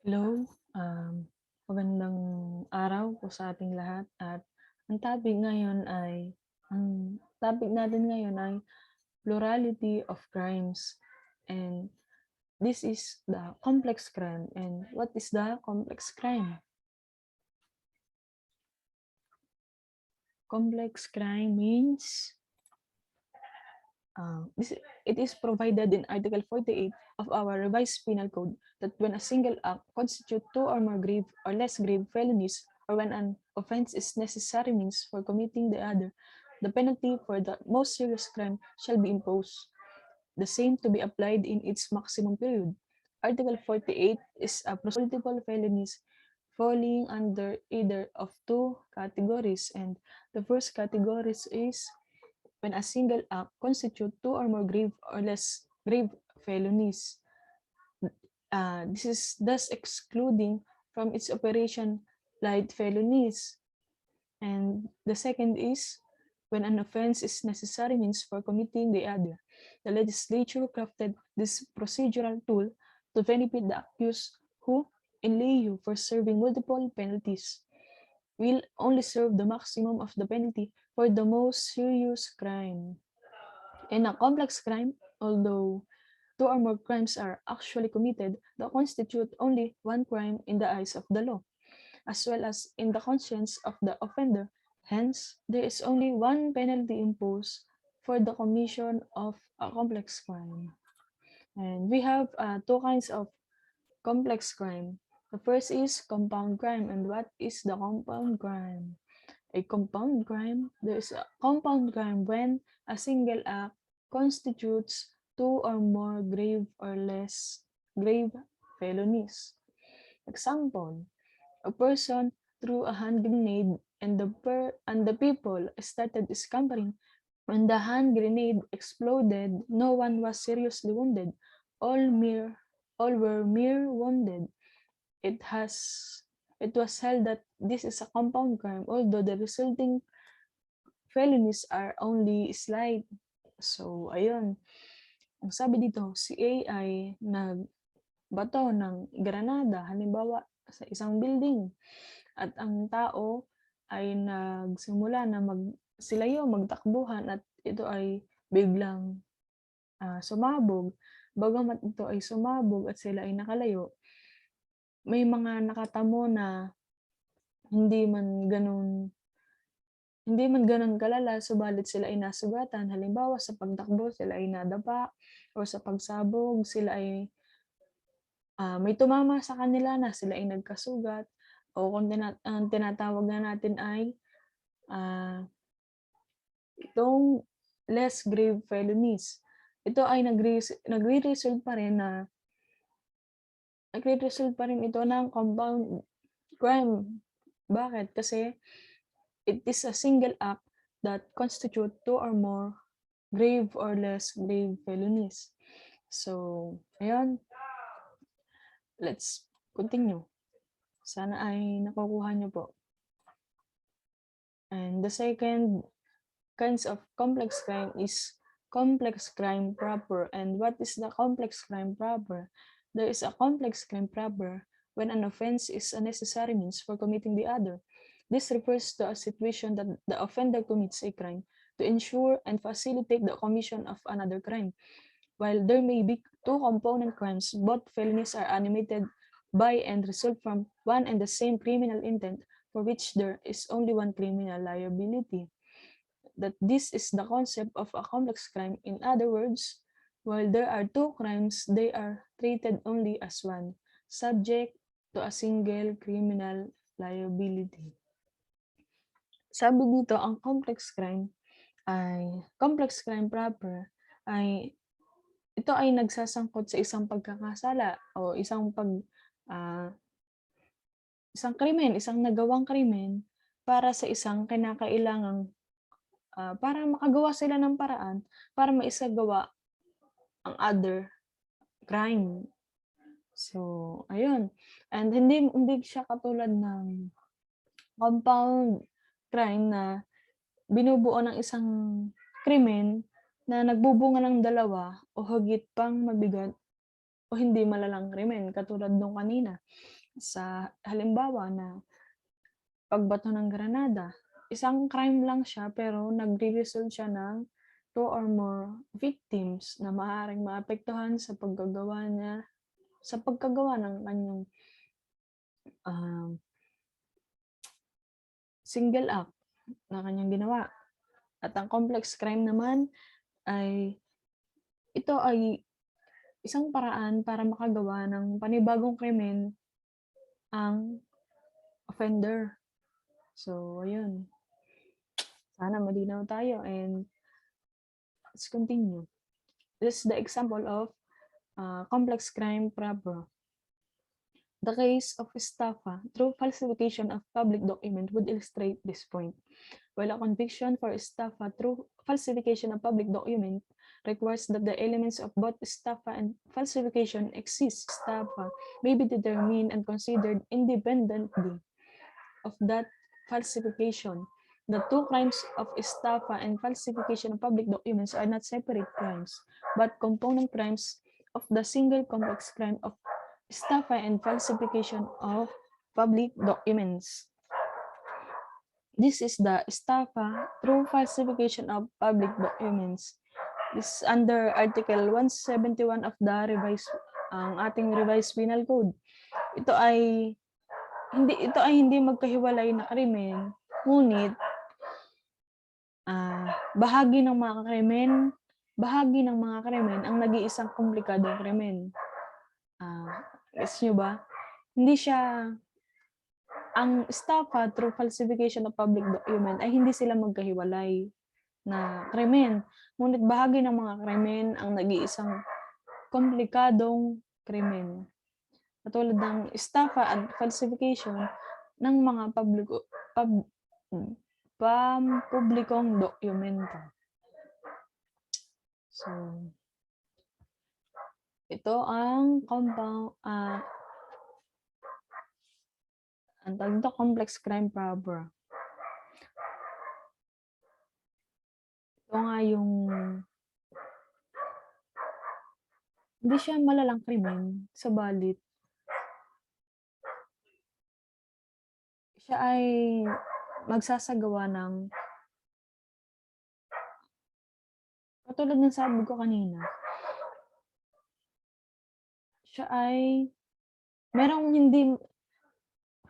Hello, magandang araw po sa ating lahat at ang topic natin ngayon ay plurality of crimes, and this is the complex crime. And what is the complex crime? Complex crime means it is provided in Article 48 of our revised penal code that when a single act constitutes two or more grave or less grave felonies, or when an offense is necessary means for committing the other, the penalty for the most serious crime shall be imposed, the same to be applied in its maximum period. Article 48 is a multiple felonies falling under either of two categories, and the first category is when a single act constitutes two or more grave or less grave felonies. This is thus excluding from its operation light felonies. And the second is when an offense is necessary means for committing the other. The legislature crafted this procedural tool to benefit the accused who, in lieu for serving multiple penalties, will only serve the maximum of the penalty for the most serious crime. In a complex crime, although two or more crimes are actually committed that constitute only one crime in the eyes of the law, as well as in the conscience of the offender. Hence, there is only one penalty imposed for the commission of a complex crime. And we have two kinds of complex crime. The first is compound crime. And what is the compound crime? A compound crime, there is a compound crime when a single act constitutes two or more grave or less grave felonies. Example, a person threw a hand grenade and the people started scampering. When the hand grenade exploded, no one was seriously wounded. All were mere wounded. It was held that this is a compound crime, although the resulting felonies are only slight. So, ayun. Ang sabi dito, si A ay nagbato ng granada, halimbawa sa isang building. At ang tao ay nagsimula na silayo, magtakbuhan, at ito ay biglang sumabog. Bagamat ito ay sumabog at sila ay nakalayo, may mga nakatamo na hindi man ganun kalala, subalit sila ay nasugatan. Halimbawa, sa pagtakbo sila ay nadapa, o sa pagsabog sila ay may tumama sa kanila na sila ay nagkasugat, o kung ang tinatawag na natin ay itong less grave felonies. Ito ay nagre-result pa rin ito ng compound crime. Bakit? Kasi it is a single act that constitute two or more grave or less grave felonies. So, ayun. Let's continue. Sana ay nakukuha niyo po. And the second kinds of complex crime is complex crime proper. And what is the complex crime proper? There is a complex crime proper when an offense is a necessary means for committing the other. This refers to a situation that the offender commits a crime to ensure and facilitate the commission of another crime. While there may be two component crimes, both felonies are animated by and result from one and the same criminal intent for which there is only one criminal liability. That this is the concept of a complex crime. In other words, while there are two crimes, they are treated only as one, subject to a single criminal liability. Sabi dito, ang complex crime proper ito ay nagsasangkot sa isang pagkakasala o isang krimen, isang nagawang krimen para sa isang kinakailangang para makagawa sila ng paraan para maisagawa ang other crime. So, ayun. And hindi siya katulad ng compound crime na binubuo ng isang krimen na nagbubunga ng dalawa o higit pang mabigat o hindi malalang krimen katulad nung kanina sa halimbawa na pagbato ng granada. Isang crime lang siya pero nagre-result siya ng 2 or more victims na maaaring maapektuhan sa pagkagawa ng kanyang single act na kanyang ginawa. At ang complex crime naman ito ay isang paraan para makagawa ng panibagong krimen ang offender. So, ayun. Sana malinaw tayo and let's continue. This is the example of complex crime proper. The case of estafa through falsification of public document would illustrate this point. While a conviction for estafa through falsification of public document requires that the elements of both estafa and falsification exist, estafa may be determined and considered independently of that falsification. The two crimes of estafa and falsification of public documents are not separate crimes, but component crimes of the single complex crime of estafa and falsification of public documents. This is the estafa through falsification of public documents. This is under Article 171 of the ating revised penal code. Ito ay hindi magkahiwalay na krimen, ngunit bahagi ng mga krimen ang nag-iisang komplikadong krimen. Guess nyo ba? Hindi siya ang estafa through falsification of public document ay hindi sila magkahiwalay na krimen. Ngunit bahagi ng mga krimen ang nag-iisang komplikadong krimen. Katulad ng estafa at falsification ng mga pampublikong dokumento. So, ito ang complex crime proper. Ito nga yung hindi siya malalang krimen, subalit siya ay magsasagawa ng katulad ng sabi ko kanina. Siya ay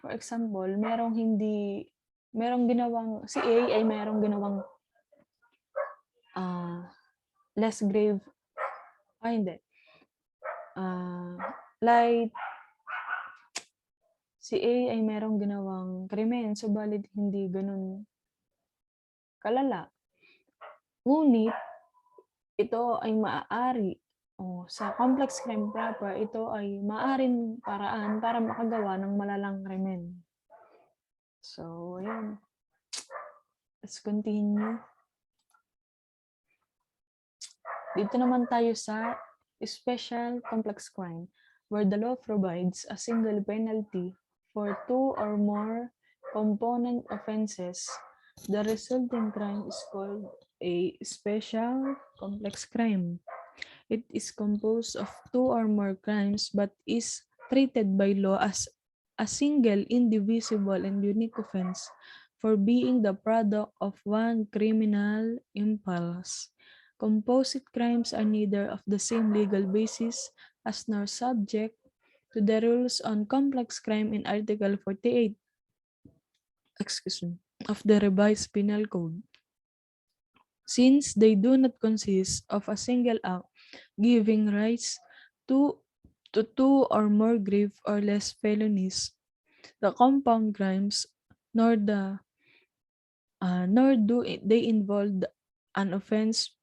for example, si A ay merong ginawang less grave, like si A ay merong ginawang krimen, subalit hindi ganun kalala. Ngunit, ito ay maaari, sa complex crime proper, ito ay maaaring paraan para makagawa ng malalang krimen. So, ayan. Let's continue. Dito naman tayo sa special complex crime, where the law provides a single penalty for 2 or more component offenses. The resulting crime is called a special complex crime. It is composed of 2 or more crimes but is treated by law as a single, indivisible, and unique offense for being the product of one criminal impulse. Composite crimes are neither of the same legal basis as nor subject to the rules on complex crime in Article 48 of the revised penal code. Since they do not consist of a single act giving rise to 2 or more grave or less felonies, the compound crimes, nor do they involve an offense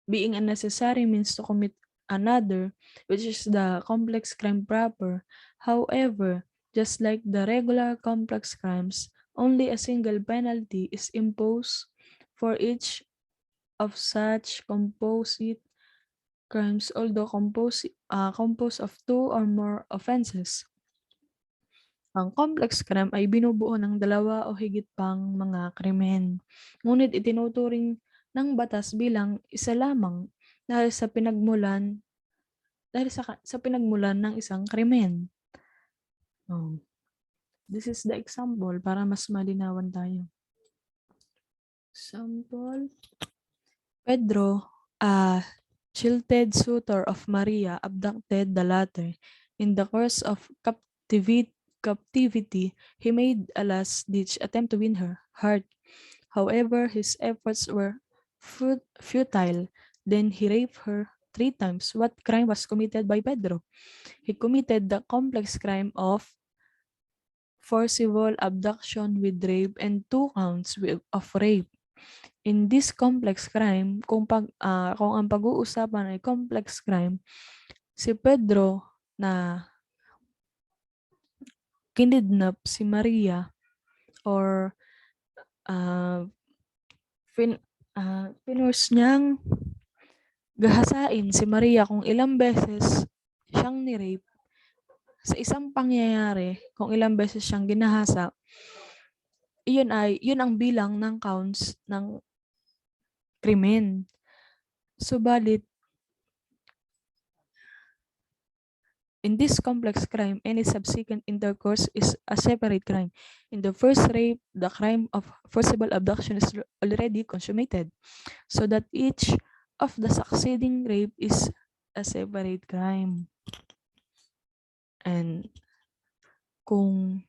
being a necessary means to commit another, which is the complex crime proper. However, just like the regular complex crimes, only a single penalty is imposed for each of such composite crimes, although composed of 2 or more offenses. Ang complex crime ay binubuo ng 2 o higit pang mga krimen. Ngunit itinuturing ng batas bilang isa lamang dahil sa pinagmulan dahil sa pinagmulan ng isang krimen. This is the example para mas malinawan tayo. Example, Pedro, a jilted suitor of Maria, abducted the latter. In the course of captivity, he made a last-ditch attempt to win her heart. However, his efforts were futile. Then he raped her 3 times. What crime was committed by Pedro? He committed the complex crime of forcible abduction with rape and 2 counts of rape. In this complex crime, kung ang pag-uusapan ay complex crime, si Pedro na kinidnap si Maria or pinurse niyang gahasain si Maria kung ilang beses siyang ni-rape sa isang pangyayari, kung ilang beses siyang ginahasa, yun ang bilang ng counts ng krimen. Subalit, in this complex crime, any subsequent intercourse is a separate crime. In the first rape, the crime of forcible abduction is already consummated, so that each of the succeeding rape is a separate crime. And kung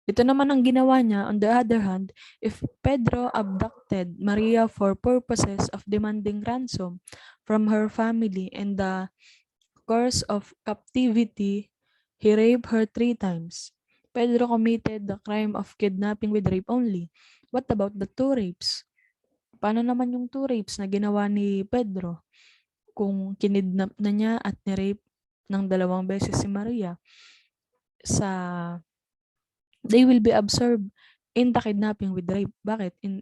ito naman ang ginawa niya, on the other hand, if Pedro abducted Maria for purposes of demanding ransom from her family in the course of captivity, he raped her 3 times. Pedro committed the crime of kidnapping with rape only. What about the 2 rapes? Paano naman yung 2 rapes na ginawa ni Pedro? Kung kinidnap na niya at ni-rape ng 2 beses si Maria, they will be absorbed in the kidnapping with rape. Bakit? In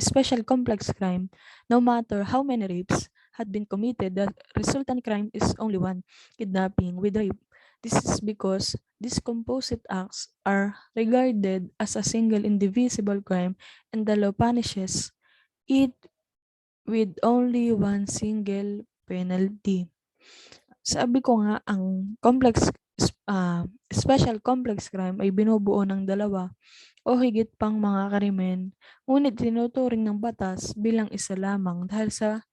special complex crime, no matter how many rapes had been committed, the resultant crime is only one, kidnapping with rape. This is because these composite acts are regarded as a single indivisible crime and the law punishes it with only one single penalty. Sabi ko nga, ang special complex crime ay binubuo ng 2 o higit pang mga krimen, ngunit tinuturing ng batas bilang isa lamang dahil sa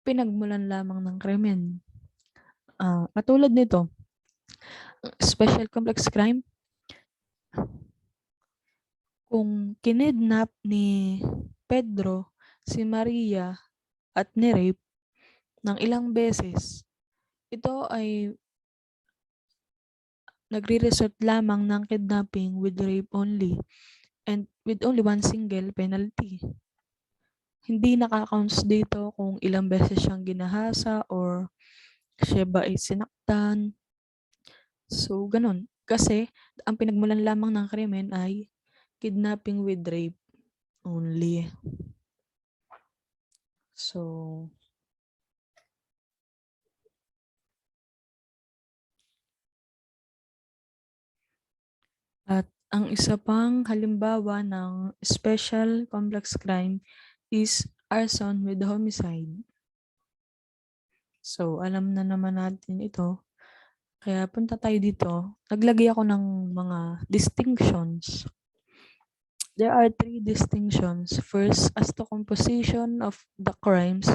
pinagmulan lamang ng krimen. Katulad nito, special complex crime, kung kinidnap ni Pedro si Maria at ni-rape ng ilang beses, ito ay nagre-result lamang ng kidnapping with rape only and with only one single penalty. Hindi nakaka-counts dito kung ilang beses siyang ginahasa or siya ba ay sinaktan. So, ganun. Kasi, ang pinagmulan lamang ng krimen ay kidnapping with rape only. So, at ang isa pang halimbawa ng special complex crime is arson with homicide. So, alam na naman natin ito. Kaya punta tayo dito. Naglagay ako ng mga distinctions. There are 3 distinctions. First, as to composition of the crimes.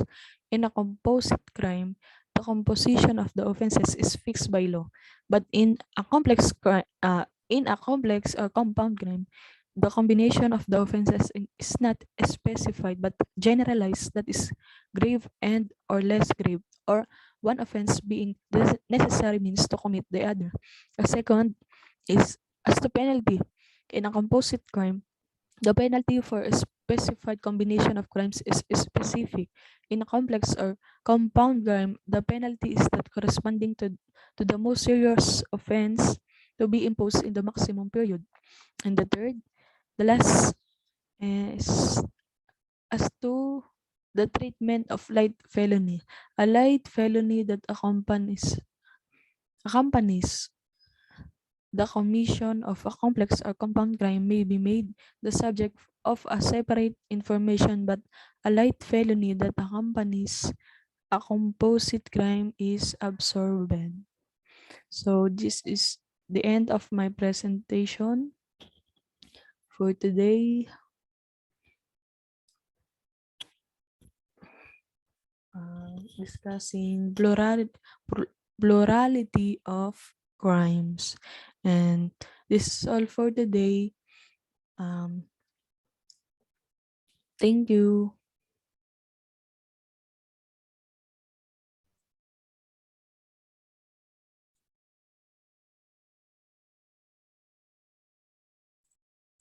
In a composite crime, the composition of the offenses is fixed by law. But in a complex or compound crime, the combination of the offenses is not specified but generalized, that is grave and or less grave, or one offense being the necessary means to commit the other. A second is as to penalty. In a composite crime, the penalty for a specified combination of crimes is specific. In a complex or compound crime, the penalty is that corresponding to the most serious offense to be imposed in the maximum period. And the third, the last is as to the treatment of light felony. A light felony that accompanies the commission of a complex or compound crime may be made the subject of a separate information, but a light felony that accompanies a composite crime is absorbent. So this is the end of my presentation for today. Discussing plurality of crimes. And this is all for today. Thank you.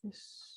Yes.